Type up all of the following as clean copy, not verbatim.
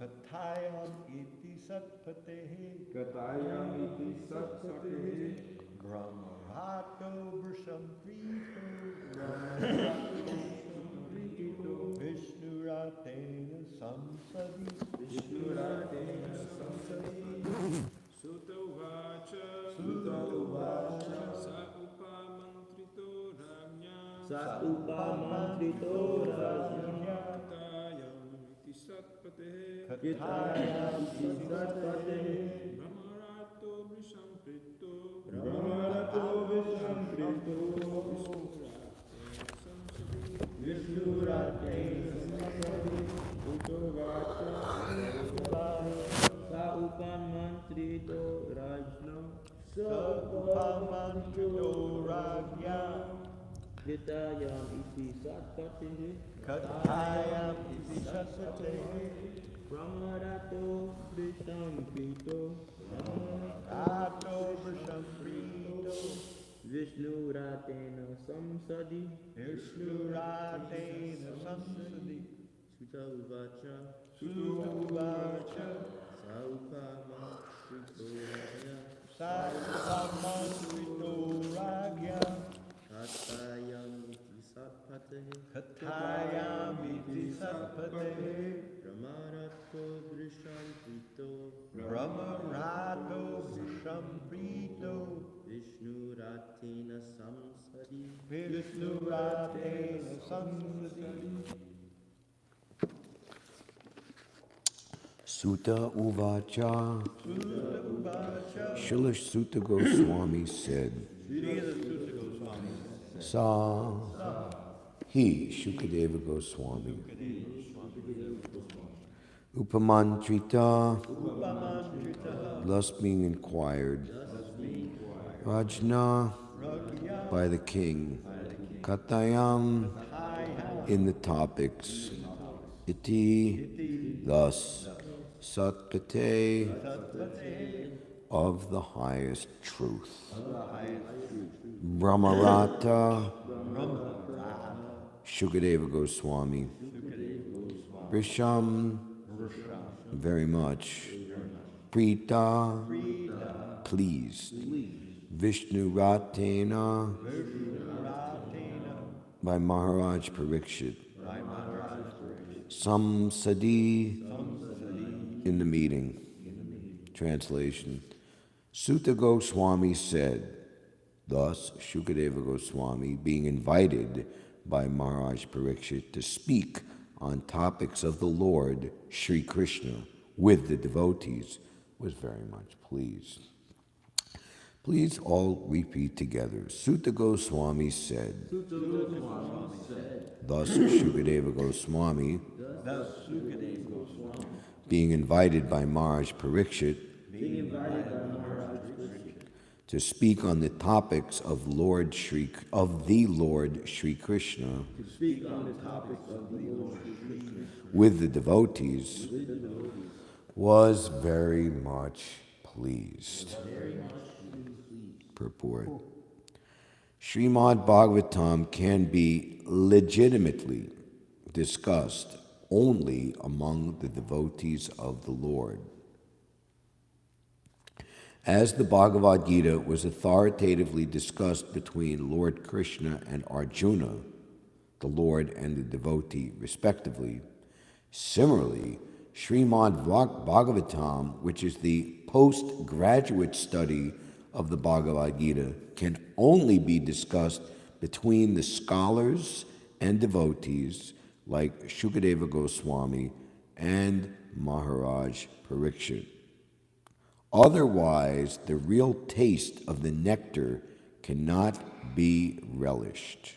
Katayam iti satpatehi. Katayam iti satpatehi. Brahmarato vrisham prito. Vishnuratena samsadi. Vishnuratena samsadi. Sutta uvaca. Sutta uvaca. Sa upamantrito rajnya. Katayam iti satpatehi. Katayam iti satpatehi. Brahmarato vrisham prito. Brahmarato vrisham prito. Vishnuratena samsadi. Sutta uvaca. Sa upamantrito rajna. Sapamantrito ragya. Katayam iti satpatehi. Katayam iti satpatehi. Brahmarato vrisham prito. Brahmarato vrisham prito. Vishnuratena samsadi. Vishnuratena samsadi. Sutta uvaca. Sutta uvacha. Sa upamantrito rajna. Sapamantrito ragya. Katayam iti satpatehi. Katayam iti satpatehi. Brahmarato vrisham prito. Brahmarato vrisham prito. Vishnuratena samsadi. Vishnuratena samsadi. Sutta Uvacha. Sutta uvacha. Srila Sutta Goswami said, Sa, he, Shukadeva Goswami, Upamantrita, thus being inquired, Rajna, by the king, Katayam, in the topics, Iti, thus, Satpate, of the highest truth. Brahmarata, Shukadeva Goswami, Vrisham, very much, Prita, pleased, Vishnuratena, by Maharaj Parikshit, Samsadi, in the meeting. Translation. Sutta Goswami said, thus Shukadeva Goswami, being invited by Maharaj Parikshit to speak on topics of the Lord Sri Krishna with the devotees, was very much pleased. Please all repeat together. Sutta Goswami said, thus Shukadeva Goswami, being invited by Maharaj Parikshit to speak on the topics of the Lord Sri Krishna with the devotees, was very much pleased. Purport. Śrīmad-Bhāgavatam can be legitimately discussed only among the devotees of the Lord. As the Bhagavad Gita was authoritatively discussed between Lord Krishna and Arjuna, the Lord and the devotee respectively, similarly, Śrīmad-Bhāgavatam, which is the postgraduate study of the Bhagavad Gita, can only be discussed between the scholars and devotees like Shukadeva Goswami and Maharaj Parikshit. Otherwise, the real taste of the nectar cannot be relished.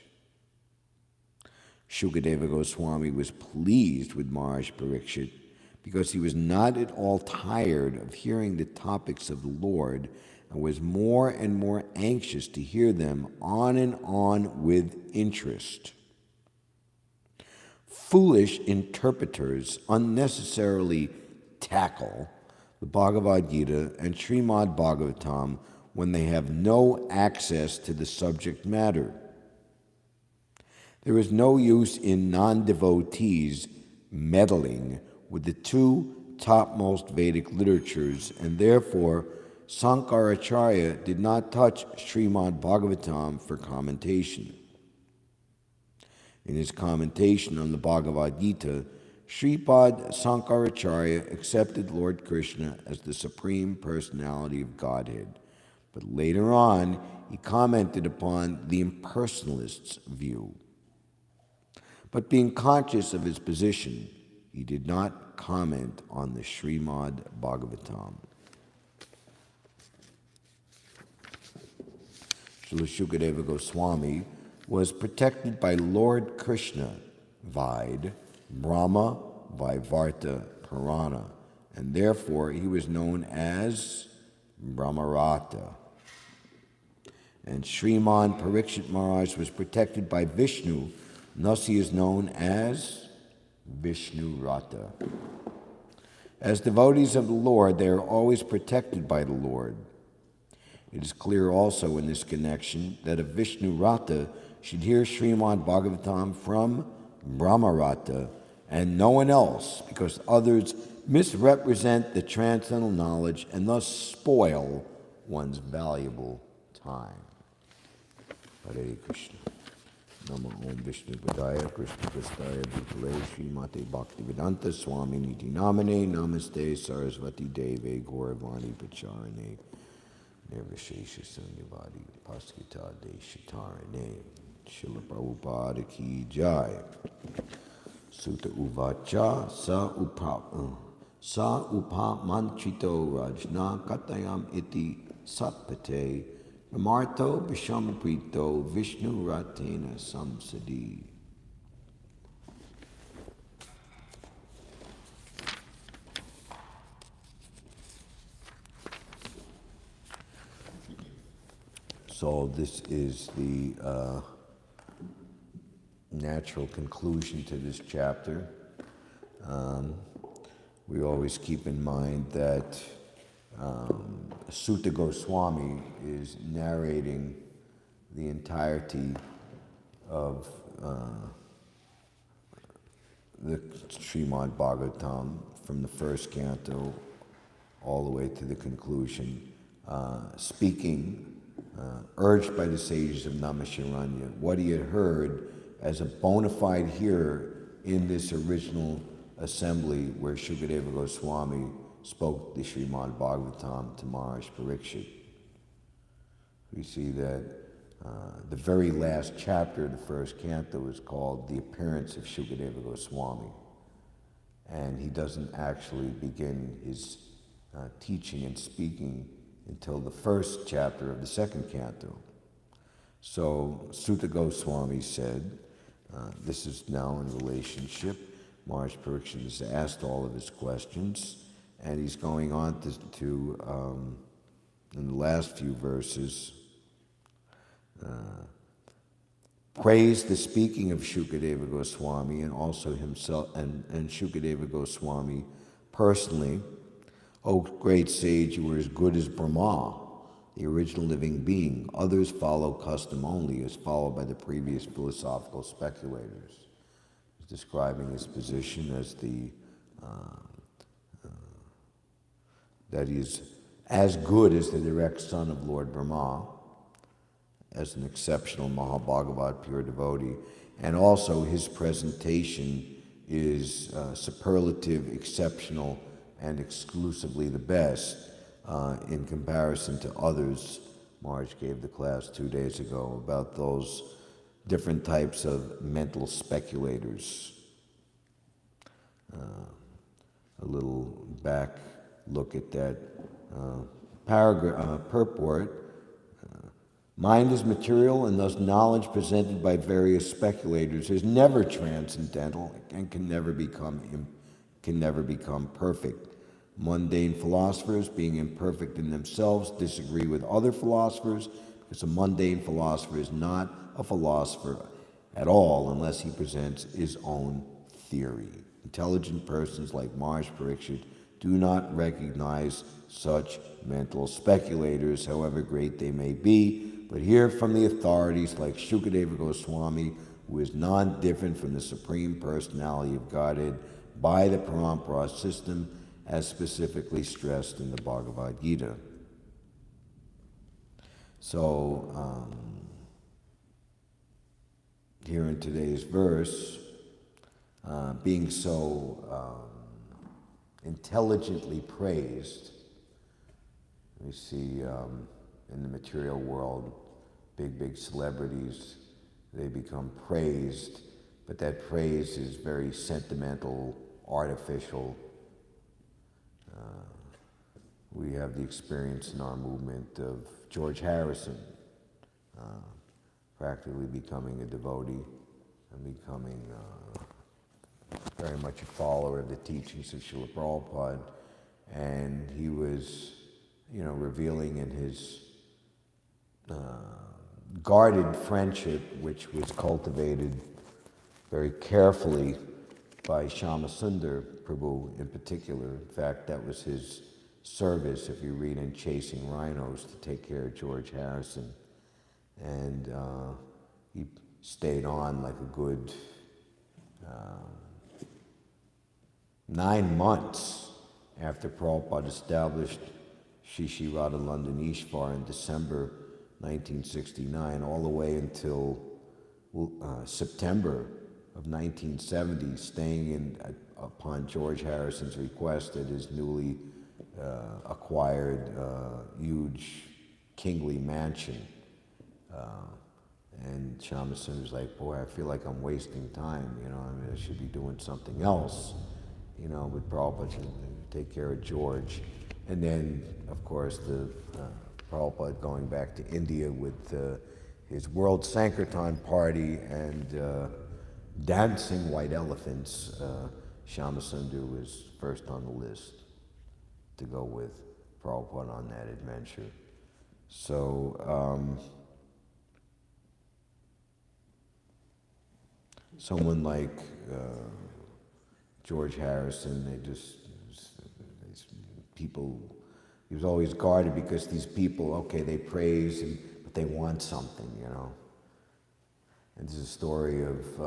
Shukadeva Goswami was pleased with Maharaj Parikshit because he was not at all tired of hearing the topics of the Lord and was more and more anxious to hear them on and on with interest. Foolish interpreters unnecessarily tackle the Bhagavad Gita and Śrīmad-Bhāgavatam when they have no access to the subject matter. There is no use in non-devotees meddling with the two topmost Vedic literatures, and therefore Sankaracharya did not touch Śrīmad-Bhāgavatam for commentation. In his commentation on the Bhagavad Gita, Shripad Sankaracharya accepted Lord Krishna as the Supreme Personality of Godhead, but later on he commented upon the impersonalists' view. But being conscious of his position, he did not comment on the Śrīmad-Bhāgavatam. Srila Shukadeva Goswami was protected by Lord Krishna, Vaid, Brahma, Vaivarta, Purana, and therefore he was known as Rāma Rāya. And Sriman Parikshit Maharaj was protected by Vishnu, and thus he is known as Vishnu Rata. As devotees of the Lord, they are always protected by the Lord. It is clear also in this connection that if Vishnu Rata should hear Śrīmad-Bhāgavatam from Brahma Rata and no one else, because others misrepresent the transcendental knowledge and thus spoil one's valuable time. Hare Krishna. Namo Om Vishnu Padaya Krishna Prastaya Bhutale Srimate Bhaktivedanta Swami Niti Namane Namaste Saraswati Deve Gauravani Pacharane Nirvishesha Sunyavadi Paskita Deshitarane Srila Prabhupada Ki Jai. Sutta Uvacha Sa Upa Manchito Rajna Katayam Iti Satpate Namarto Bishamprito Vishnu Ratena Samsadi. So this is the natural conclusion to this chapter. We always keep in mind that Sutta Goswami is narrating the entirety of the Śrīmad-Bhāgavatam from the first canto all the way to the conclusion, speaking, urged by the sages of Naimisharanya, what he had heard as a bona fide hearer in this original assembly where Shukadeva Goswami spoke the Śrīmad-Bhāgavatam to Maharaj Parikshit. We see that the very last chapter of the first canto is called The Appearance of Shukadeva Goswami. And he doesn't actually begin his teaching and speaking until the first chapter of the second canto. So Sutta Goswami said, this is now in relationship. Maharaj Parikshit has asked all of his questions, and he's going on to in the last few verses, praise the speaking of Shukadeva Goswami and also himself and Shukadeva Goswami personally. O great sage, you were as good as Brahma, the original living being. Others follow custom only, as followed by the previous philosophical speculators. He's describing his position as that he is as good as the direct son of Lord Brahma, as an exceptional Mahabhagavat pure devotee, and also his presentation is superlative, exceptional, and exclusively the best in comparison to others. Maharaj gave the class 2 days ago about those different types of mental speculators. A little back look at that purport. Mind is material, and thus knowledge presented by various speculators is never transcendental and can never become perfect. Mundane philosophers, being imperfect in themselves, disagree with other philosophers because a mundane philosopher is not a philosopher at all unless he presents his own theory. Intelligent persons like Maharaj Parikshit do not recognize such mental speculators, however great they may be, but hear from the authorities like Shukadeva Goswami, who is non-different from the Supreme Personality of Godhead, by the Parampara system as specifically stressed in the Bhagavad Gita. So, here in today's verse, being so intelligently praised, we see in the material world, big celebrities, they become praised, but that praise is very sentimental, artificial. We have the experience in our movement of George Harrison practically becoming a devotee and becoming very much a follower of the teachings of Srila Prabhupada. And he was, revealing in his guarded friendship, which was cultivated very carefully by Shyamasundar Prabhu in particular. In fact, that was his service, if you read in Chasing Rhinos, to take care of George Harrison. And he stayed on like a good 9 months after Prabhupada established Shri Radha Ishwar in December 1969, all the way until September of 1970, staying upon George Harrison's request at his newly acquired huge kingly mansion. And Shyamasundar was like, boy, I feel like I'm wasting time, I should be doing something else, with Prabhupada to take care of George. And then, of course, the Prabhupada going back to India with his World Sankirtan party and dancing white elephants. Shyamasundar was first on the list to go with Prabhupada on that adventure. So, someone like George Harrison, these people, he was always guarded because these people, okay, they praise, but they want something, And there's a story of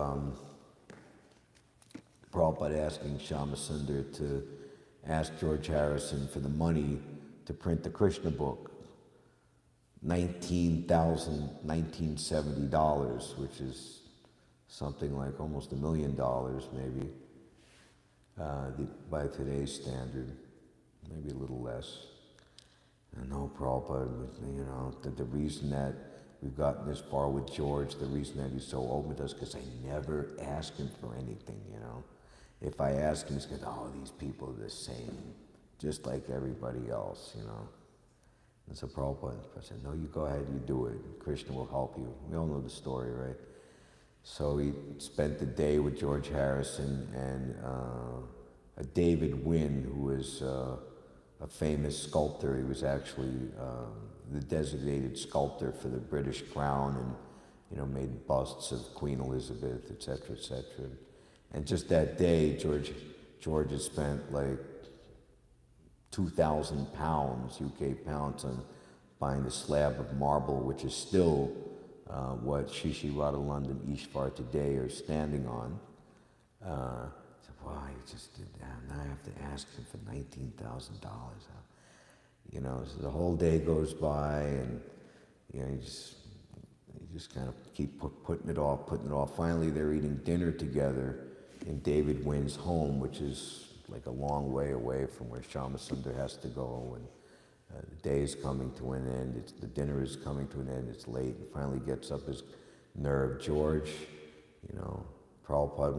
Prabhupada asking Shyamasundar to ask George Harrison for the money to print the Krishna book. $1970, which is something like almost $1 million, maybe, by today's standard, maybe a little less. And no, Prabhupada, the reason that we've gotten this far with George, the reason that he's so open with us, because I never ask him for anything, If I ask him, he's going, oh, these people are the same, just like everybody else, And so Prabhupada said, no, you go ahead, you do it. Krishna will help you. We all know the story, right? So he spent the day with George Harrison and David Wynn, who was a famous sculptor. He was actually the designated sculptor for the British Crown and, made busts of Queen Elizabeth, et cetera, et cetera. And just that day, George had spent like 2,000 pounds, UK pounds, on buying the slab of marble, which is still what Shri Radha Ishwar today are standing on. So, wow, he just did that. Now I have to ask him for $19,000. So the whole day goes by, and you just kind of keep putting it off. Finally, they're eating dinner together in David Wynn's home, which is like a long way away from where Shyamasundar has to go, and the day is coming to an end. The dinner is coming to an end. It's late. He finally gets up his nerve. George, Prabhupada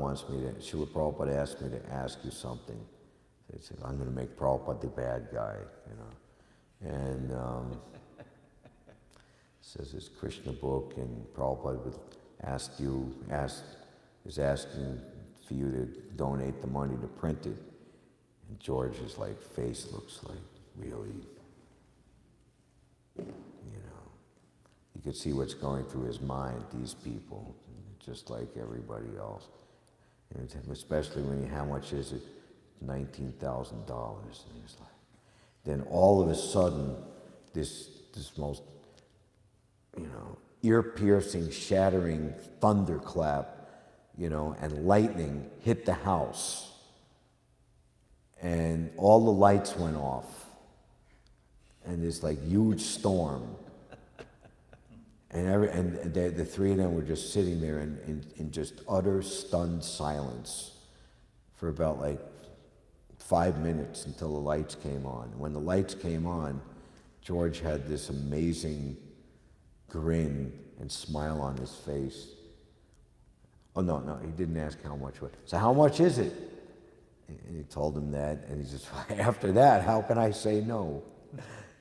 Srila Prabhupada asked me to ask you something. He said, I'm going to make Prabhupada the bad guy, And says this Krishna book, and Prabhupada would is asking for you to donate the money to print it. And George's face looks like really, you could see what's going through his mind, these people, just like everybody else. And especially how much is it? $19,000. And he's like, then all of a sudden, this most, ear-piercing, shattering thunderclap, and lightning hit the house. and all the lights went off. And this like huge storm. And the three of them were just sitting there in just utter stunned silence for about like 5 minutes until the lights came on. When the lights came on, George had this amazing grin and smile on his face. Oh, no, he didn't ask how much. So how much is it? And he told him that, and he just, after that, how can I say no?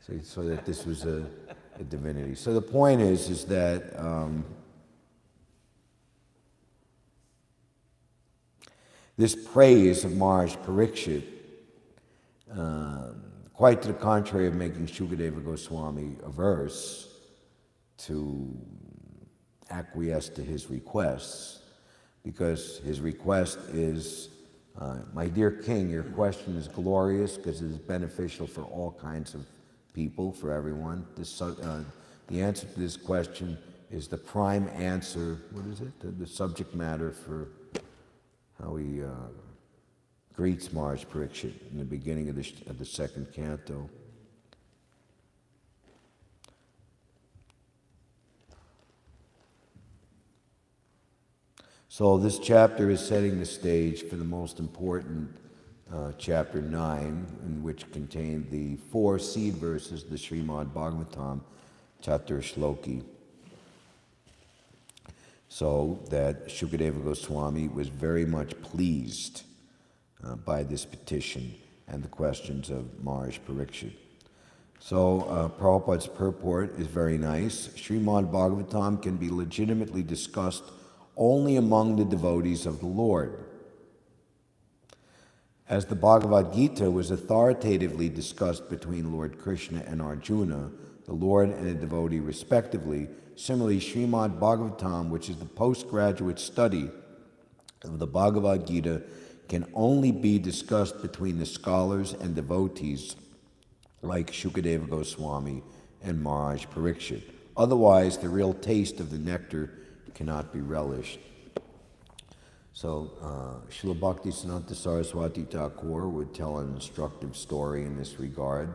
So he saw that this was a divinity. So the point is that this praise of Maharaj Parikshit, quite to the contrary of making Shukadeva Goswami averse to acquiesce to his requests, because his request is, my dear king, your question is glorious because it is beneficial for all kinds of people, for everyone. The answer to this question is the prime answer, what is it? The subject matter for how he greets Maharaj Parikshit in the beginning of the second canto. So this chapter is setting the stage for the most important chapter 9, in which contained the 4 seed verses, the Śrīmad-Bhāgavatam, Chatur Shloki. So that Shukadeva Goswami was very much pleased by this petition and the questions of Maharaj Parikshit. So Prabhupada's purport is very nice. Śrīmad-Bhāgavatam can be legitimately discussed only among the devotees of the Lord. As the Bhagavad Gita was authoritatively discussed between Lord Krishna and Arjuna, the Lord and a devotee respectively, similarly Śrīmad-Bhāgavatam, which is the postgraduate study of the Bhagavad Gita, can only be discussed between the scholars and devotees like Shukadeva Goswami and Maharaj Parikshit. Otherwise, the real taste of the nectar cannot be relished. So, Srila Bhaktisiddhanta Saraswati Thakur would tell an instructive story in this regard.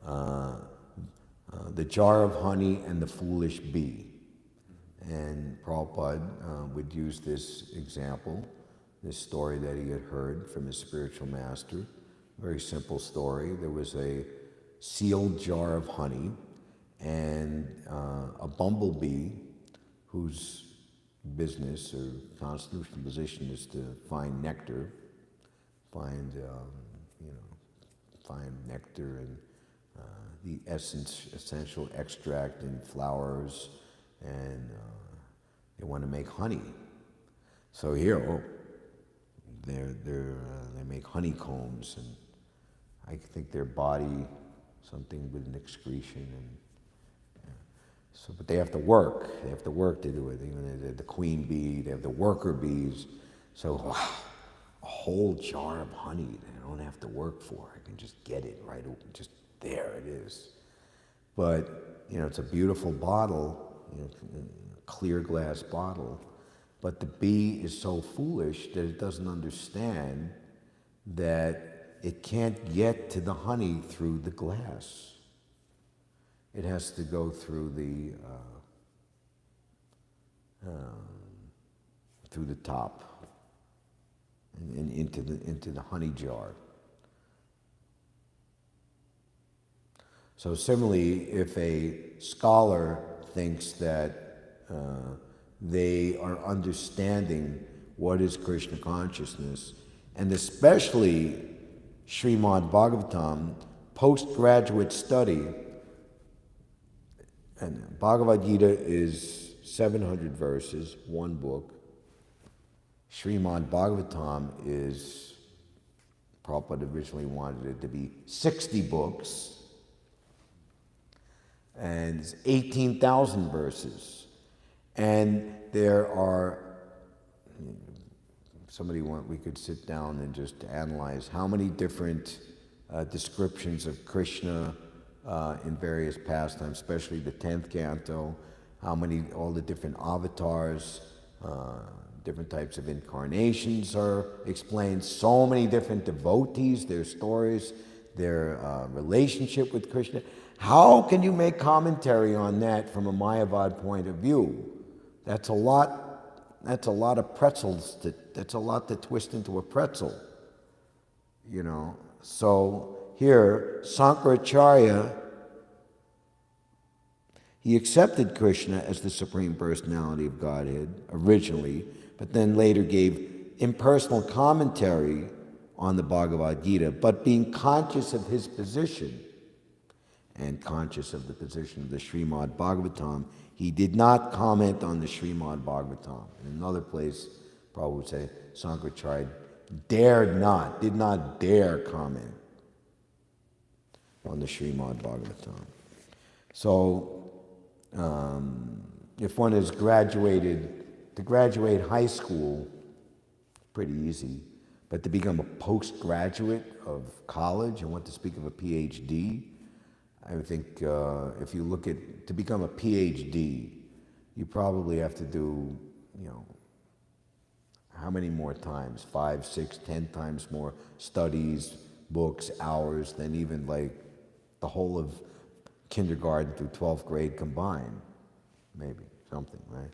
The jar of honey and the foolish bee. And Prabhupada would use this example, this story that he had heard from his spiritual master. Very simple story. There was a sealed jar of honey and a bumblebee whose business or constitutional position is to find nectar, find nectar and the essential extract in flowers, and they want to make honey. So here, they make honeycombs, and I think their body, something with an excretion, and so, but they have to work. They have to work to do it. Even the queen bee, they have the worker bees. So, wow, a whole jar of honey that I don't have to work for. I can just get it right, just there it is. But, it's a beautiful bottle, clear glass bottle. But the bee is so foolish that it doesn't understand that it can't get to the honey through the glass. It has to go through the top and into the honey jar. So similarly, if a scholar thinks that they are understanding what is Krishna consciousness, and especially Śrīmad-Bhāgavatam, postgraduate study. And Bhagavad Gita is 700 verses, one book. Śrīmad-Bhāgavatam is, Prabhupada originally wanted it to be 60 books, and it's 18,000 verses. And there are, we could sit down and just analyze how many different descriptions of Krishna in various pastimes, especially the 10th canto, all the different avatars, different types of incarnations are explained. So many different devotees, their stories, their relationship with Krishna. How can you make commentary on that from a Mayavad point of view? That's a lot of pretzels. That's a lot to twist into a pretzel. You know. So here, Sankaracharya, he accepted Krishna as the Supreme Personality of Godhead originally, but then later gave impersonal commentary on the Bhagavad Gita, but being conscious of his position and conscious of the position of the Śrīmad-Bhāgavatam, he did not comment on the Śrīmad-Bhāgavatam. In another place, Prabhupada would say, Sankaracharya did not dare comment on the Śrīmad-Bhāgavatam. So, if one has graduated, to graduate high school, pretty easy, but to become a postgraduate of college and want to speak of a PhD, I would think if you look at, to become a PhD, you probably have to do, how many more times? 5, 6, 10 times more studies, books, hours than even like the whole of kindergarten through 12th grade combined, maybe, something, right?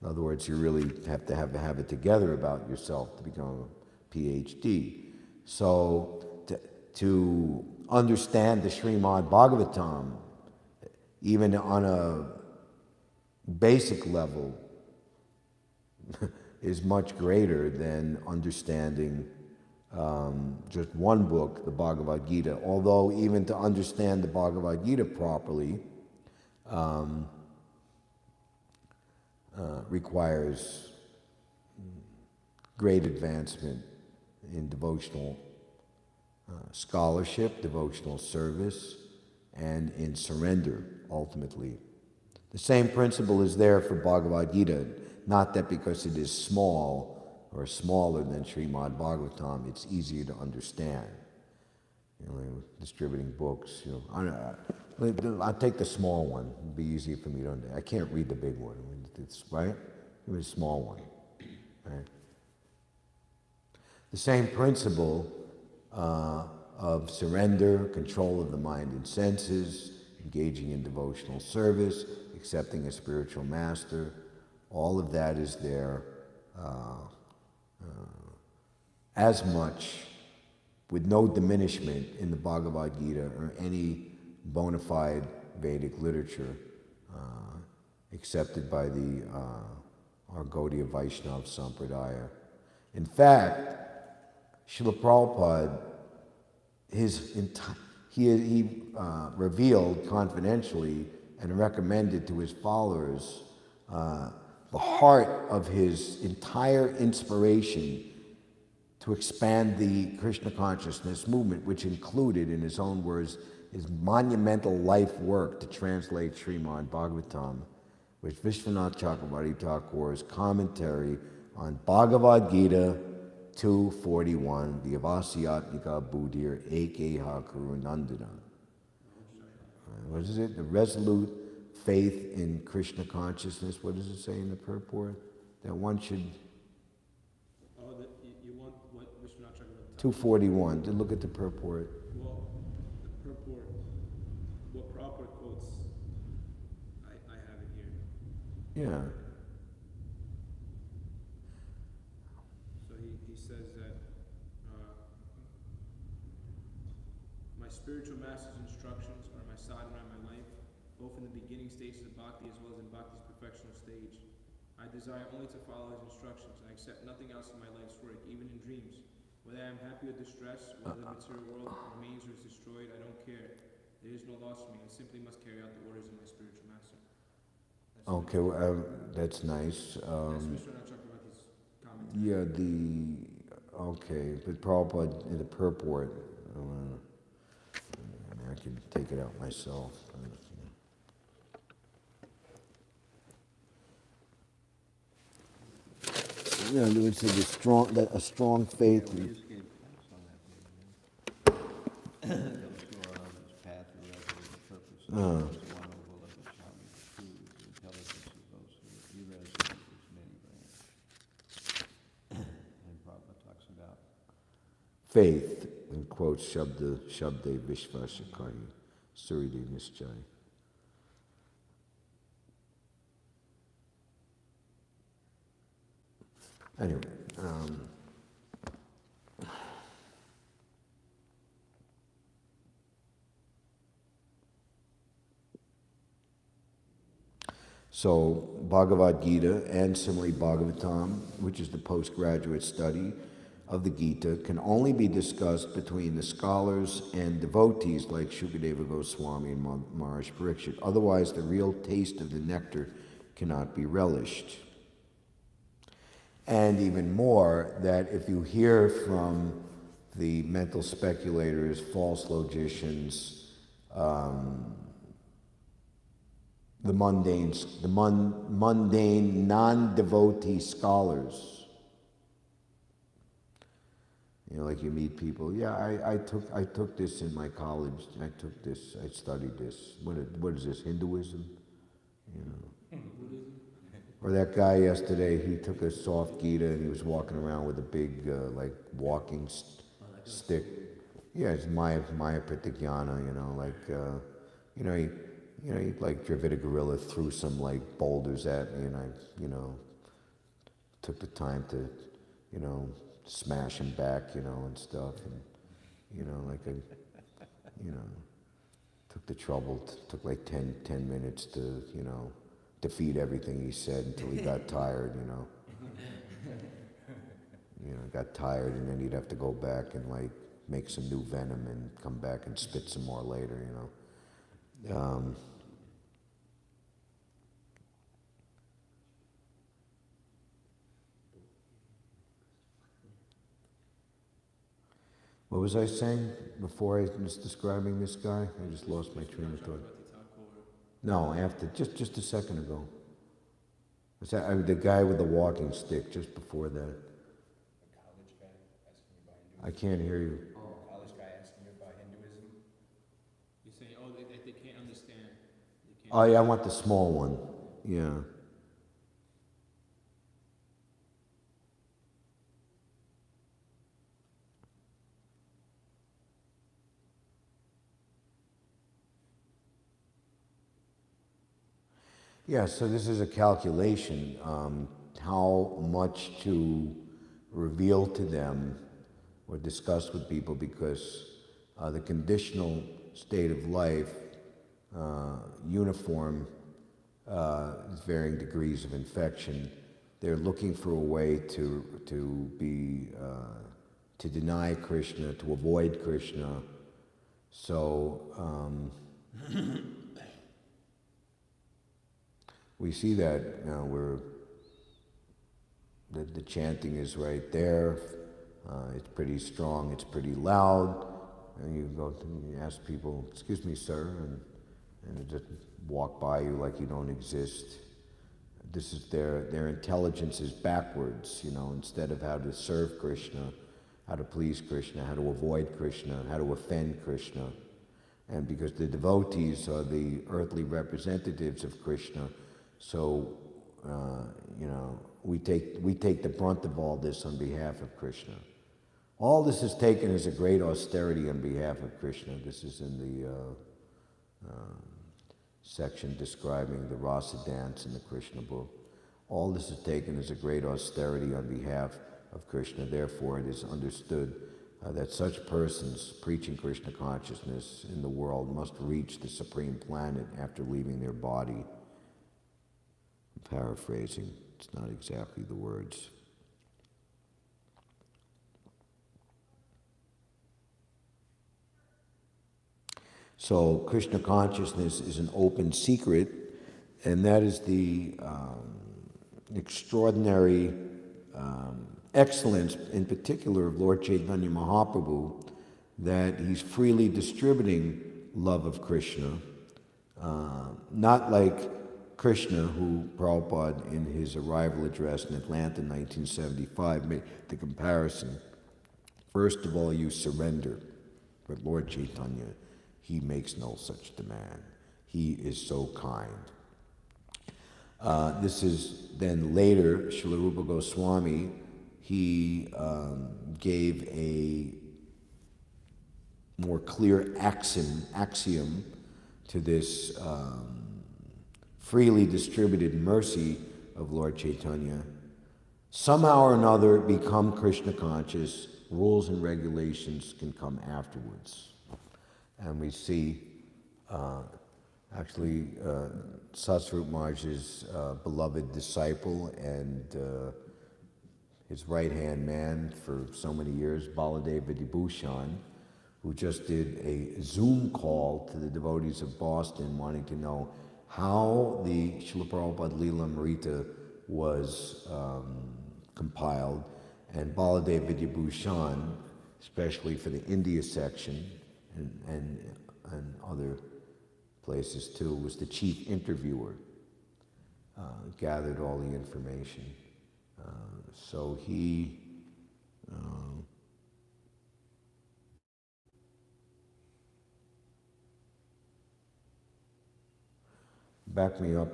In other words, you really have to have it together about yourself to become a PhD. So to understand the Śrīmad-Bhāgavatam, even on a basic level, is much greater than understanding just one book, the Bhagavad Gita. Although even to understand the Bhagavad Gita properly requires great advancement in devotional scholarship, devotional service, and in surrender, ultimately. The same principle is there for Bhagavad Gita. Not that because it is small or smaller than Śrīmad-Bhāgavatam, it's easier to understand. Distributing books, I'll take the small one. It'll be easier for me to understand. I can't read the big one, right? Give me the small one, right? The same principle of surrender, control of the mind and senses, engaging in devotional service, accepting a spiritual master, all of that is there as much, with no diminishment, in the Bhagavad Gita or any bona fide Vedic literature accepted by the our Gaudiya Vaishnava Sampradaya. In fact, Srila Prabhupada, he revealed confidentially and recommended to his followers the heart of his entire inspiration to expand the Krishna consciousness movement, which included, in his own words, his monumental life work to translate Śrīmad-Bhāgavatam, which Vishwanath Chakravarti Thakur's commentary on Bhagavad Gita 2:41, the Avasyatmika Buddhir Ekeha Kurunandana. What is it? The resolute faith in Krishna consciousness. What does it say in the purport? That one should... Oh, you want what Vishwanath Chakravarti? 241. To look at the purport. Well, the purport, what Prabhupada quotes, I have it here. Yeah. So he says that my spiritual master's instructions are my sadhana and my life, both in the beginning stages of bhakti as well as in bhakti's perfectional stage. I desire only to follow his instructions. I accept nothing else in my life's work, even in dreams. Whether I am happy or distressed, whether the material world remains or is destroyed, I don't care. There is no loss for me. I simply must carry out the orders of my spiritual master. Okay, well, that's nice. That's Vishwanath Chakravarti's comment. Yeah, okay, but Prabhupada in the purport, I can take it out myself. Yeah, there was a strong faith. faith, in quotes, Shabde Vishvashakai, Suride Nischay. Anyway, so Bhagavad Gita and similarly Bhagavatam, which is the postgraduate study of the Gita, can only be discussed between the scholars and devotees like Shukadeva Goswami and Maharaj Parikshit. Otherwise, the real taste of the nectar cannot be relished. And even more, that if you hear from the mental speculators, false logicians, the mundane non-devotee scholars, you know, like you meet people, yeah, I took this in my college, I took this, I studied this. What is this, Hinduism? You know. Or that guy yesterday, he took a soft Gita and he was walking around with a big, like, walking stick. Yeah, it's Maya Pratyajnana, you know, like, he like Dravida Gorilla threw some, like, boulders at me and I, you know, took the time to, you know, smash him back, you know, and stuff. And, you know, like, took the trouble, took like 10 minutes to, you know, defeat everything he said until he got tired, you know. Got tired, and then he'd have to go back and like make some new venom and come back and spit some more later, you know. What was I saying before I was describing this guy? I just lost my train of thought. No, after, just a second ago. Was that, the guy with the walking stick, just before that. A college guy asking you about Hinduism. I can't hear you. A college guy asking you about Hinduism. You're saying, oh, they can't understand. They can't Oh, yeah, I want the small one. Yeah. Yeah, so this is a calculation, how much to reveal to them or discuss with people, because the conditional state of life, uniform, varying degrees of infection, they're looking for a way to deny Krishna, to avoid Krishna. So we see that now where the chanting is right there. It's pretty strong, it's pretty loud. And you go and you ask people, "Excuse me, sir," and they just walk by you like you don't exist. This is their intelligence is backwards, you know, instead of how to serve Krishna, how to please Krishna, how to avoid Krishna, how to offend Krishna. And because the devotees are the earthly representatives of Krishna, so you know, we take the brunt of all this on behalf of Krishna. All this is taken as a great austerity on behalf of Krishna. This is in the section describing the rasa dance in the Krishna book. All this is taken as a great austerity on behalf of Krishna. Therefore, it is understood that such persons preaching Krishna consciousness in the world must reach the supreme planet after leaving their body. I'm paraphrasing, it's not exactly the words. So Krishna consciousness is an open secret, and that is the extraordinary excellence, in particular, of Lord Chaitanya Mahaprabhu, that he's freely distributing love of Krishna, not like Krishna, who Prabhupada in his arrival address in Atlanta in 1975 made the comparison. First of all, you surrender, but Lord Chaitanya, he makes no such demand. He is so kind. This is then later, Srila Rupa Goswami, he gave a more clear axiom to this freely distributed mercy of Lord Chaitanya, somehow or another become Krishna conscious. Rules and regulations can come afterwards. And we see Satsvarup Maharaj's beloved disciple and his right-hand man for so many years, Baladeva Vibhushan, who just did a Zoom call to the devotees of Boston wanting to know how the Srila Prabhupada Leela Amrita was compiled. And Baladeva Vibhushan, especially for the India section and other places too, was the chief interviewer, gathered all the information. So he back me up.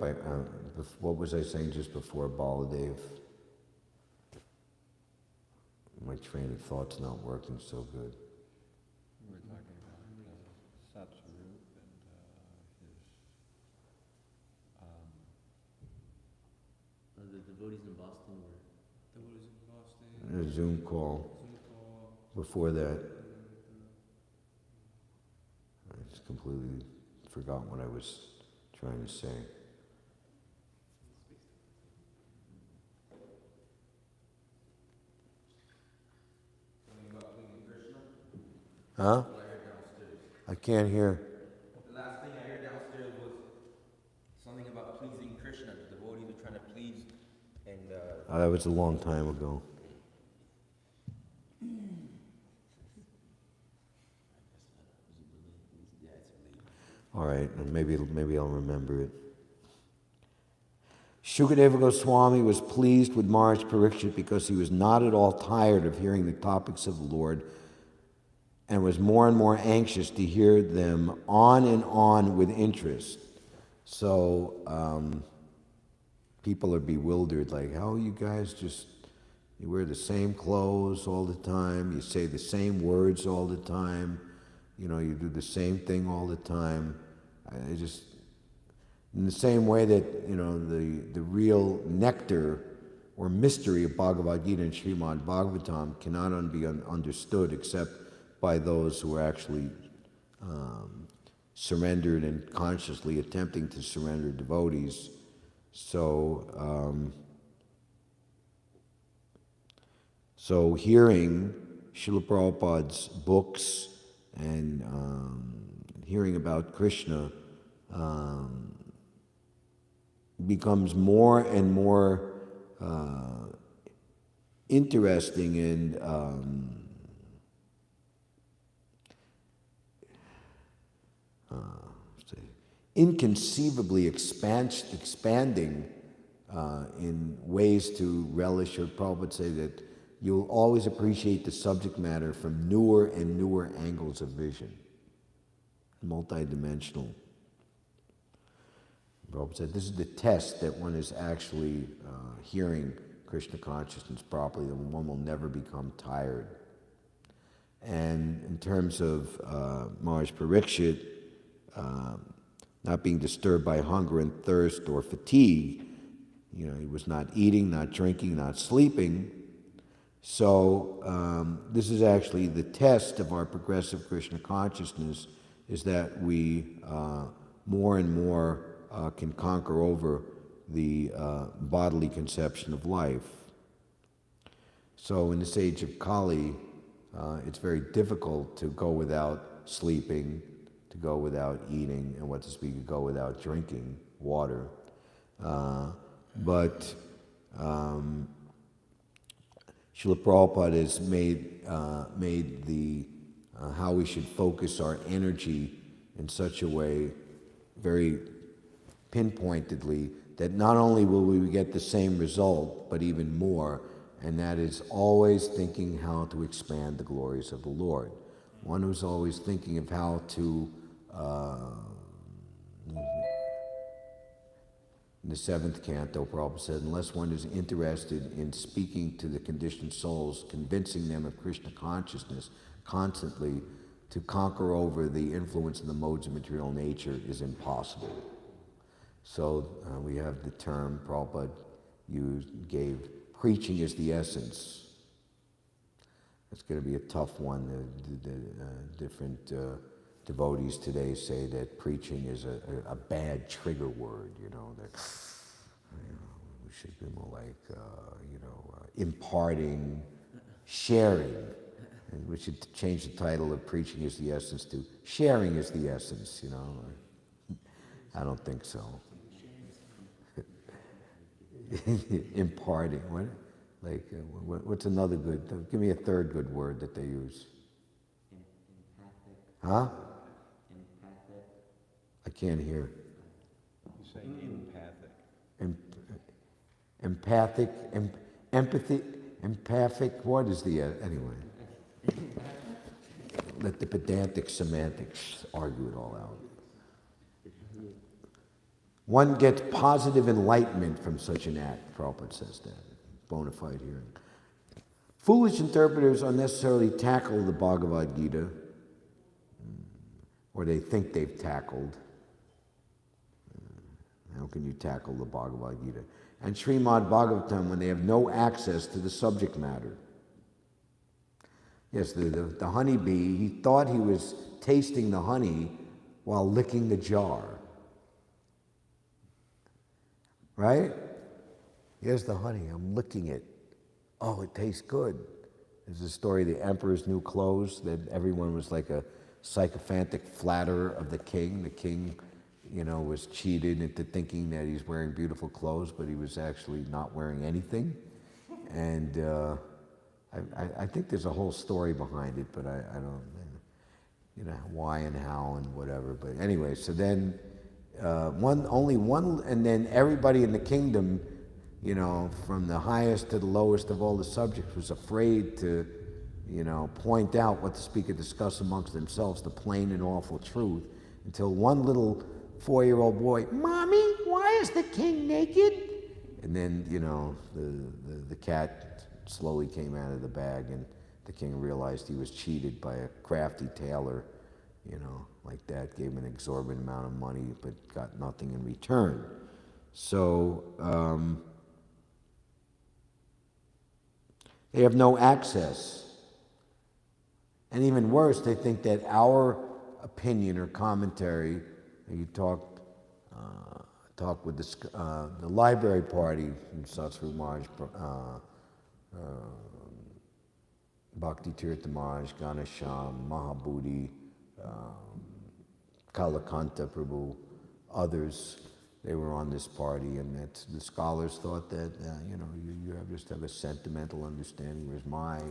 What was I saying just before Baladev? My train of thought's not working so good. We were talking about Satsvarup and his... The devotees in Boston were... Devotees in Boston. A Zoom call. Before that, I just completely forgot what I was trying to say. Huh? I can't hear. The last thing I heard downstairs was something about pleasing Krishna. The devotees were trying to please, and That was a long time ago. All right, and maybe I'll remember it. Shukadeva Goswami was pleased with Maharaj Parikshit because he was not at all tired of hearing the topics of the Lord and was more and more anxious to hear them on and on with interest. So people are bewildered, like, how you guys you wear the same clothes all the time, you say the same words all the time, you know, you do the same thing all the time. In the same way that, you know, the real nectar or mystery of Bhagavad Gita and Śrīmad-Bhāgavatam cannot be understood except by those who are actually surrendered and consciously attempting to surrender devotees. So hearing Srila Prabhupada's books and hearing about Krishna becomes more and more interesting and inconceivably expanding in ways to relish, or Prabhupada would say that you'll always appreciate the subject matter from newer and newer angles of vision, multidimensional. Prabhupada said this is the test that one is actually hearing Krishna consciousness properly, that one will never become tired. And in terms of Maharaj Parikshit not being disturbed by hunger and thirst or fatigue, you know, he was not eating, not drinking, not sleeping. So this is actually the test of our progressive Krishna consciousness, is that we more and more can conquer over the bodily conception of life. So in this age of Kali, it's very difficult to go without sleeping, to go without eating, and what to speak, to go without drinking water. But Srila Prabhupada has made the how we should focus our energy in such a way, very pinpointedly, that not only will we get the same result, but even more, and that is always thinking how to expand the glories of the Lord. One who's always thinking of how to, in the 7th canto, Prabhupada said, unless one is interested in speaking to the conditioned souls, convincing them of Krishna consciousness constantly, to conquer over the influence of the modes of material nature is impossible. So we have the term Prabhupada gave, preaching is the essence. It's going to be a tough one. The different devotees today say that preaching is a bad trigger word, that we should be more like, imparting, sharing. And we should change the title of preaching is the essence to sharing is the essence, I don't think so. Imparting, what? Like, what's another good, give me a third good word that they use. Huh? I can't hear. You say empathic. Empathic, empathy, empathic, what is the, anyway. Let the pedantic semantics argue it all out. One gets positive enlightenment from such an act, Prabhupada says that. Bona fide hearing. Foolish interpreters unnecessarily tackle the Bhagavad Gita, or they think they've tackled. How can you tackle the Bhagavad Gita? And Śrīmad-Bhāgavatam when they have no access to the subject matter. Yes, the honeybee, he thought he was tasting the honey while licking the jar. Right? Here's the honey, I'm licking it. Oh, it tastes good. There's a story of the emperor's new clothes, that everyone was like a sycophantic flatterer of the king. The king, was cheated into thinking that he's wearing beautiful clothes, but he was actually not wearing anything. And I think there's a whole story behind it, but I don't, why and how and whatever. But anyway, so then only one, and then everybody in the kingdom, from the highest to the lowest of all the subjects, was afraid to, point out what the speaker discussed amongst themselves, the plain and awful truth, until one little 4-year-old boy, "Mommy, why is the king naked?" And then, the cat slowly came out of the bag, and the king realized he was cheated by a crafty tailor, like that, gave him an exorbitant amount of money, but got nothing in return. So, they have no access. And even worse, they think that our opinion or commentary, you talk with the library party from Satsru Maharaj, Bhakti Tirtha Maharaj, Ganesham, Mahabodhi, Kalakanta Prabhu, others, they were on this party, and that the scholars thought that, you just have a sentimental understanding, whereas my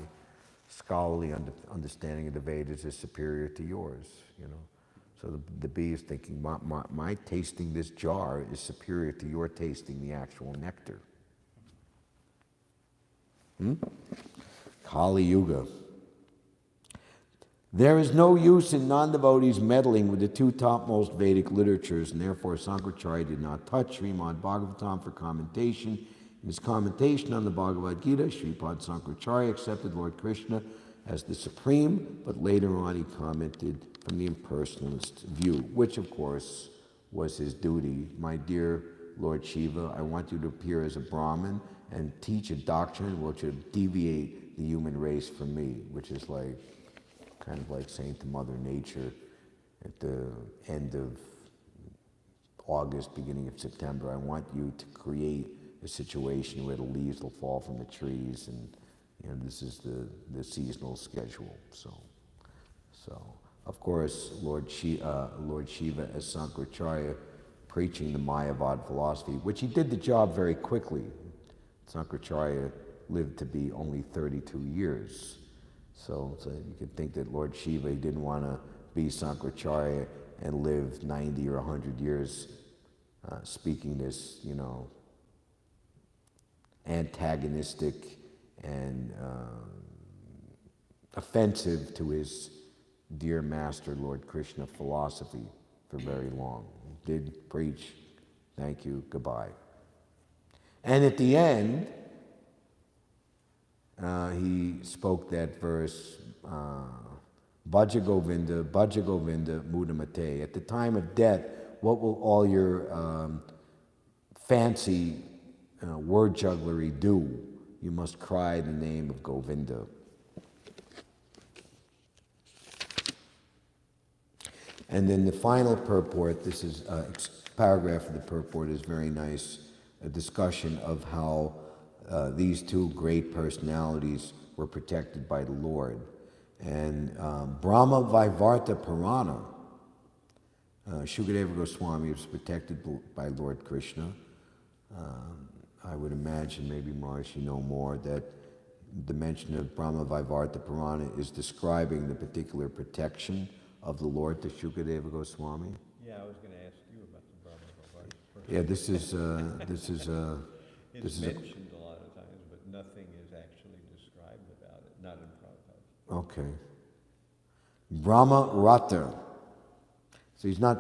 scholarly understanding of the Vedas is superior to yours, So the bee is thinking, my tasting this jar is superior to your tasting the actual nectar. Kali Yuga. There is no use in non-devotees meddling with the two topmost Vedic literatures, and therefore Sankaracharya did not touch Śrīmad-Bhāgavatam for commentation. In his commentation on the Bhagavad Gita, Sripad Sankaracharya accepted Lord Krishna as the supreme, but later on he commented from the impersonalist view, which of course was his duty. My dear Lord Shiva, I want you to appear as a Brahmin and teach a doctrine which would deviate the human race from me, which is kind of like saying to Mother Nature at the end of August, beginning of September, I want you to create a situation where the leaves will fall from the trees, and this is the seasonal schedule. So of course, Lord Shiva as Sankaracharya preaching the Mayavad philosophy, which he did the job very quickly. Sankaracharya lived to be only 32 years. So you could think that Lord Shiva, he didn't want to be Sankaracharya and live 90 or 100 years speaking this, antagonistic and offensive to his dear master, Lord Krishna philosophy for very long. Did preach, thank you, goodbye. And at the end, he spoke that verse, Bhaja Govinda, Mudamate. At the time of death, what will all your fancy word jugglery do? You must cry the name of Govinda. And then the final purport, this is paragraph of the purport is very nice, a discussion of how these two great personalities were protected by the Lord. And Brahma Vaivarta Purana, Shukadeva Goswami was protected by Lord Krishna. I would imagine, maybe Maharshi know more, that the mention of Brahma Vaivarta Purana is describing the particular protection of the Lord to Shukadeva Goswami. Yeah, I was going to ask you about the Brahma Vaivarta. Yeah, this is It's mentioned a lot of times, but nothing is actually described about it, not in Prabhupada. okay. Brahma Rata. So he's not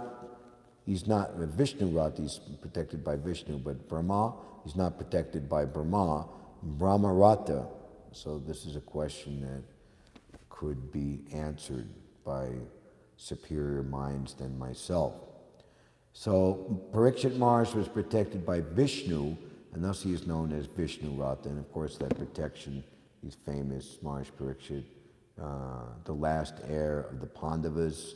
Vishnu Rata, he's protected by Vishnu, but Brahma, he's not protected by Brahma. Brahma Rata. So this is a question that could be answered by superior minds than myself. So Parikshit Maharaj was protected by Vishnu, and thus he is known as Vishnu Rata. And of course that protection, he's famous, Maharaj Parikshit, the last heir of the Pandavas,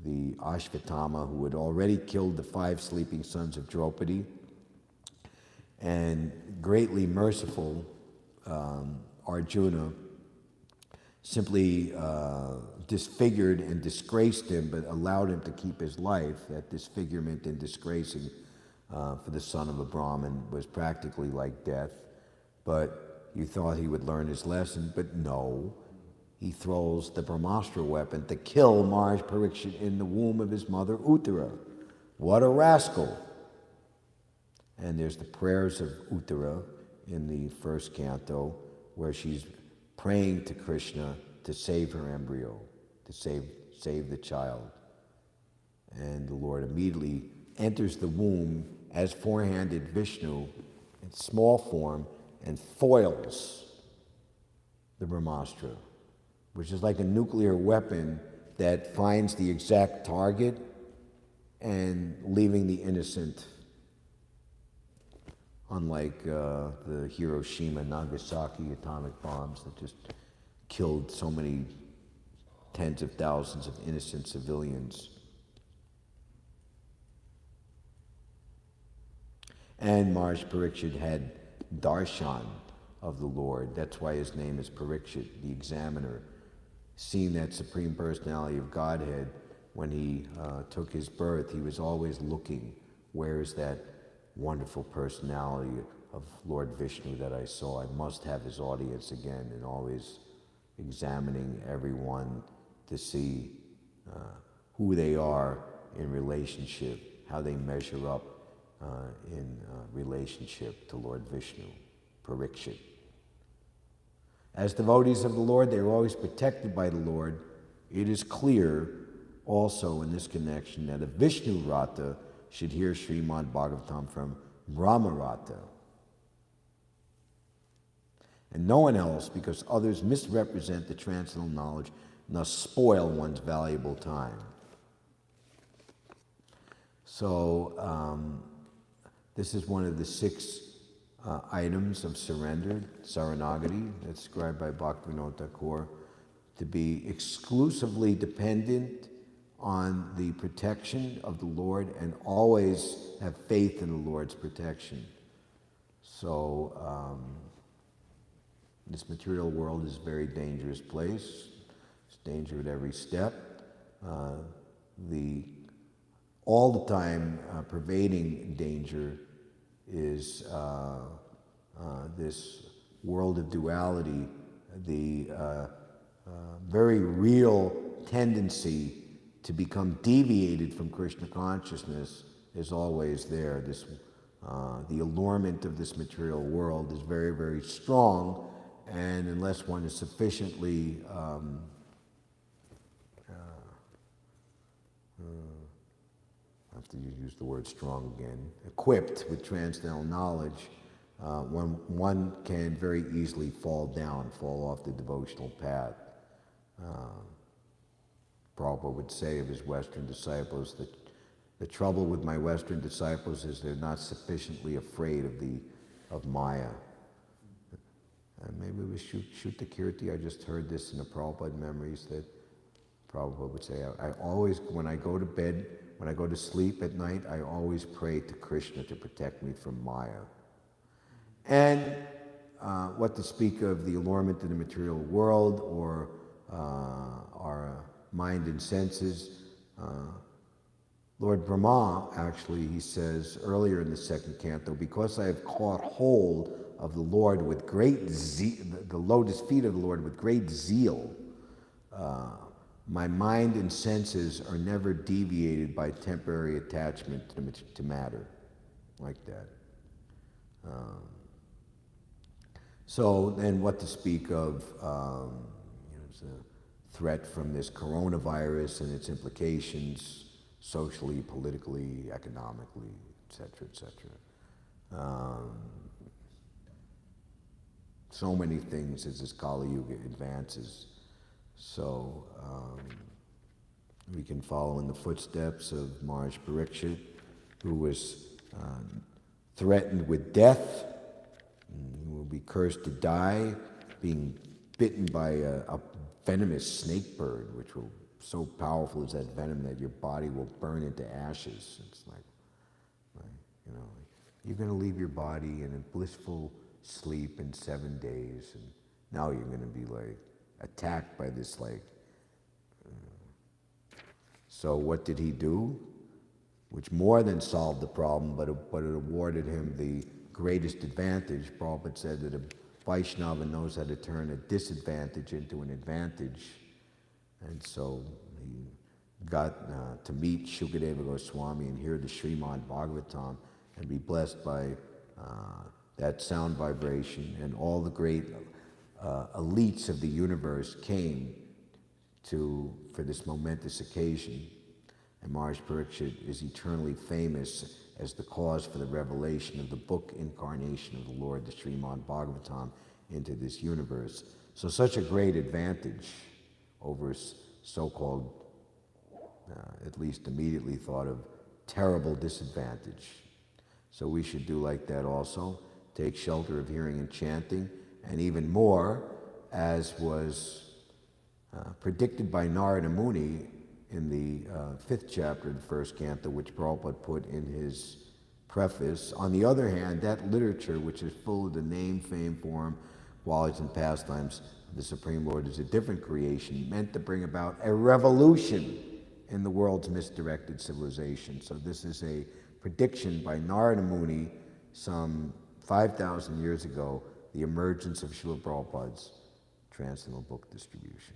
the Ashvatthama, who had already killed the 5 sleeping sons of Draupadi, and greatly merciful Arjuna simply disfigured and disgraced him, but allowed him to keep his life. That disfigurement and disgracing for the son of a Brahmin was practically like death. But you thought he would learn his lesson, but no. He throws the Brahmastra weapon to kill Maharaj Parikshit in the womb of his mother Uttara. What a rascal! And there's the prayers of Uttara in the first canto, where she's praying to Krishna to save her embryo, to save the child. And the Lord immediately enters the womb as four-handed Vishnu in small form and foils the Brahmastra, which is like a nuclear weapon that finds the exact target and leaving the innocent, unlike the Hiroshima, Nagasaki atomic bombs that just killed so many tens of thousands of innocent civilians. And Maharaj Parikshit had darshan of the Lord. That's why his name is Parikshit, the examiner. Seeing that Supreme Personality of Godhead, when he took his birth, he was always looking, where is that wonderful personality of Lord Vishnu that I saw? I must have his audience again, and always examining everyone to see who they are in relationship, how they measure up in relationship to Lord Vishnu, Parikshit. As devotees of the Lord, they are always protected by the Lord. It is clear also in this connection that a Vishnu Rata should hear Śrīmad-Bhāgavatam from Rāma Rāya. And no one else, because others misrepresent the transcendental knowledge and thus spoil one's valuable time. So this is one of the 6 items of surrender, Saranagati, that's described by Bhaktivinoda Thakur, to be exclusively dependent on the protection of the Lord and always have faith in the Lord's protection. So this material world is a very dangerous place. There's danger at every step. All the time pervading danger is this world of duality, the very real tendency to become deviated from Krishna consciousness is always there. The allurement of this material world is very, very strong, and unless one is sufficiently I have to use the word strong again, equipped with transcendental knowledge, one can very easily fall off the devotional path. Prabhupada would say of his Western disciples, that the trouble with my Western disciples is they're not sufficiently afraid of Maya. And maybe we shoot the Kirti. I just heard this in the Prabhupada memories that Prabhupada would say, I always, when I go to bed, when I go to sleep at night, I always pray to Krishna to protect me from Maya. And what to speak of the allurement of the material world or our mind and senses. Lord Brahma, actually, he says earlier in the second canto, because I have caught hold of the Lord with great zeal, the lotus feet of the Lord with great zeal, my mind and senses are never deviated by temporary attachment to matter, like that. So then what to speak of, the threat from this coronavirus and its implications socially, politically, economically, etc., etc. So many things as this Kali Yuga advances. So we can follow in the footsteps of Maharaj Parikshit, who was threatened with death. He will be cursed to die, being bitten by a venomous snake bird, which will so powerful is that venom that your body will burn into ashes. It's like you're going to leave your body in a blissful sleep in 7 days, and now you're going to be attacked by this So what did he do? Which more than solved the problem, but it awarded him the greatest advantage. Prabhupada said that a Vaishnava knows how to turn a disadvantage into an advantage. And so he got to meet Shukadeva Goswami and hear the Śrīmad-Bhāgavatam and be blessed by that sound vibration. And all the great elites of the universe came for this momentous occasion. And Maharaj Parikshit is eternally famous as the cause for the revelation of the book incarnation of the Lord, the Śrīmad-Bhāgavatam, into this universe. So such a great advantage over so-called, at least immediately thought of, terrible disadvantage. So we should do like that also, take shelter of hearing and chanting, and even more, as was predicted by Narada Muni in the 5th chapter of the 1st canto, which Prabhupada put in his preface. On the other hand, that literature, which is full of the name, fame, form, qualities, and pastimes of the Supreme Lord, is a different creation meant to bring about a revolution in the world's misdirected civilization. So this is a prediction by Narada Muni some 5,000 years ago, the emergence of Srila Prabhupada's Transcendental Book Distribution.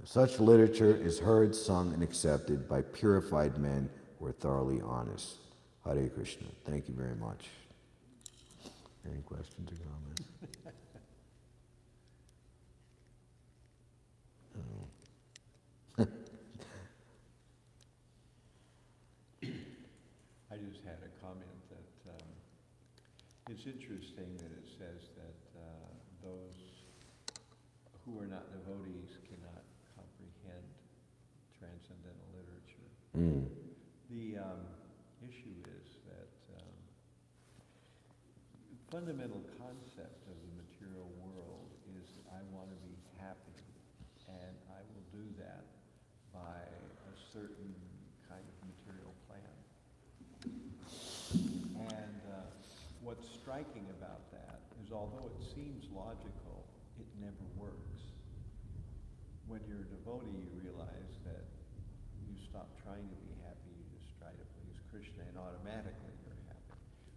Such literature is heard, sung, and accepted by purified men who are thoroughly honest. Hare Krishna. Thank you very much. Any questions or comments? I just had a comment that it's interesting that it says that those who are not devotees cannot comprehend transcendental literature. Mm. The issue is that fundamental concept of the material world is I want to be happy, and I will do that by a certain kind of material plan. And what's striking about that is although it seems logical, it never works. When you're a devotee, you realize that you stop trying to be happy, you just try to please Krishna, and automatically you're happy,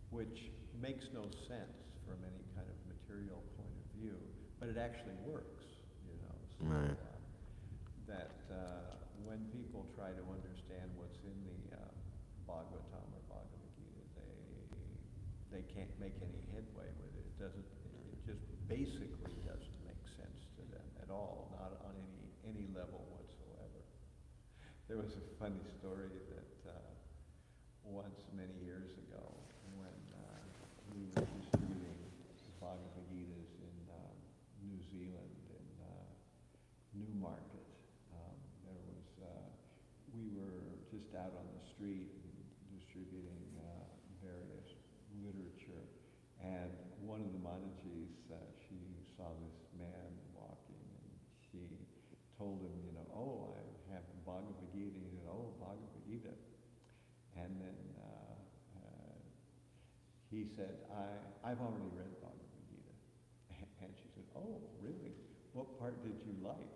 which makes no sense from any kind of material point of view, but it actually works, So, Right. When people try to understand what's in the Bhagavatam or Bhagavad Gita, they can't make any headway with it. It just basically doesn't make sense to them at all, not on any level whatsoever. There was a funny story that once many years ago, when we were distributing Bhagavad Gitas in New Zealand and New market. There was, we were just out on the street distributing various literature, and one of the Manajis, she saw this man walking, and she told him, you know, oh, I have the Bhagavad Gita. He said, oh, Bhagavad Gita. And then he said, I've already read Bhagavad Gita. And she said, oh, really? What part did you like?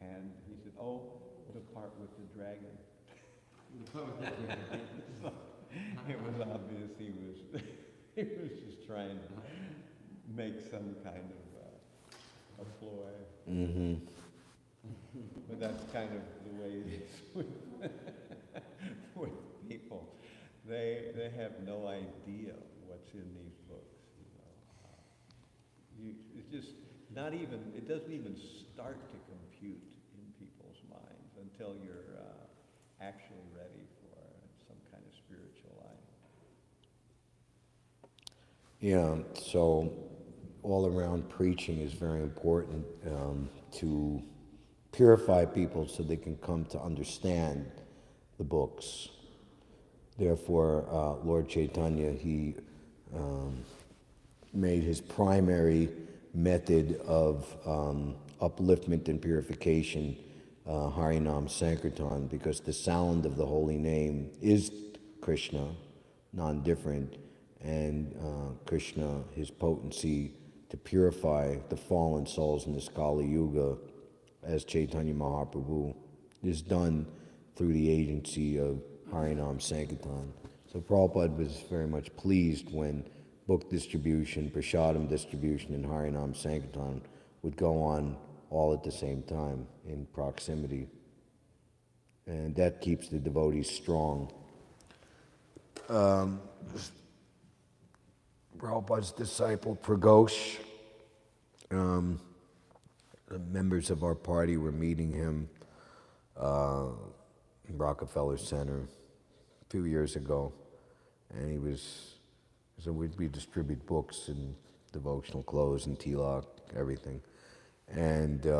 And he said, oh, the part with the dragon. So it was obvious he was just trying to make some kind of a ploy. Mm-hmm. But that's kind of the way it is with people. They have no idea what's in these books. It's just not even, it doesn't even start to compute in people's minds until you're actually ready for some kind of spiritual life. Yeah, so all around preaching is very important to purify people so they can come to understand the books. Therefore, Lord Chaitanya, he made his primary method of upliftment and purification Harinam Sankirtan, because the sound of the holy name is Krishna, non-different, and Krishna, his potency to purify the fallen souls in this Kali Yuga, as Chaitanya Mahaprabhu, is done through the agency of Harinam Sankirtan. So Prabhupada was very much pleased when book distribution, Prashadam distribution, and Harinam Sankirtan would go on all at the same time in proximity. And that keeps the devotees strong. Prabhupada's disciple, Pragosh, the members of our party were meeting him in Rockefeller Center a few years ago, and so we distribute books and devotional clothes and tilak, everything. And he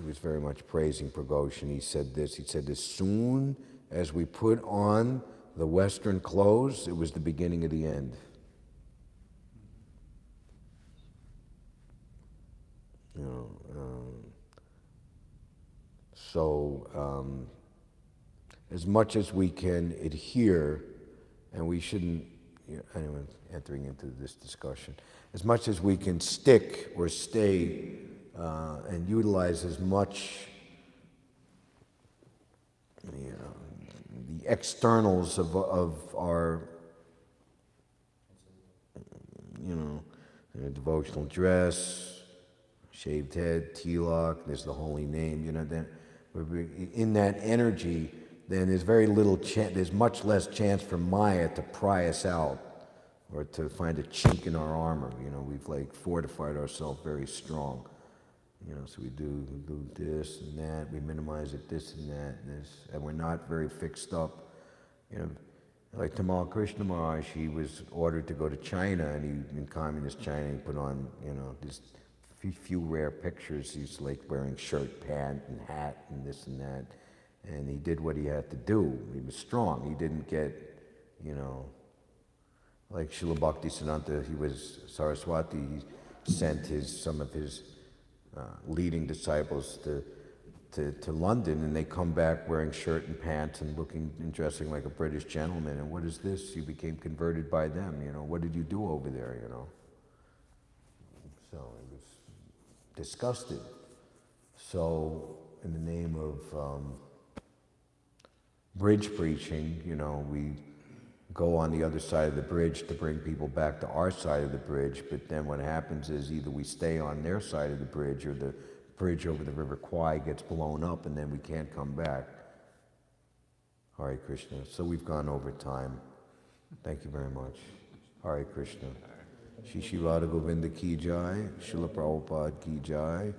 was very much praising Pragosh, and he said, as soon as we put on the Western clothes, it was the beginning of the end. You know, as much as we can adhere, and we shouldn't, anyway, entering into this discussion, as much as we can stick or stay and utilize as much, the externals of our, devotional dress, shaved head, tilak, there's the holy name, then in that energy, then there's very little there's much less chance for Maya to pry us out or to find a chink in our armor. We've fortified ourselves very strong. So we do this and that, we minimize it, this and that, and this, and we're not very fixed up. Like Tamal Krishna Maharaj, he was ordered to go to China, and in communist China, he put on, these few rare pictures. He's wearing shirt, pant, and hat, and this and that. And he did what he had to do. He was strong. He didn't get, like Srila Bhaktisiddhanta, he was Saraswati, he sent some of his leading disciples to London, and they come back wearing shirt and pants and looking and dressing like a British gentleman. And what is this? You became converted by them, What did you do over there, So he was disgusted. So in the name of bridge preaching, we go on the other side of the bridge to bring people back to our side of the bridge, but then what happens is either we stay on their side of the bridge, or the bridge over the River Kwai gets blown up, and then we can't come back. Hare Krishna. So we've gone over time. Thank you very much. Hare Krishna. Shri Radha Govinda ki jai, Srila Prabhupada ki jai.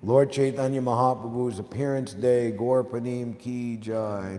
Lord Chaitanya Mahaprabhu's appearance day, Gaur Panim ki jai.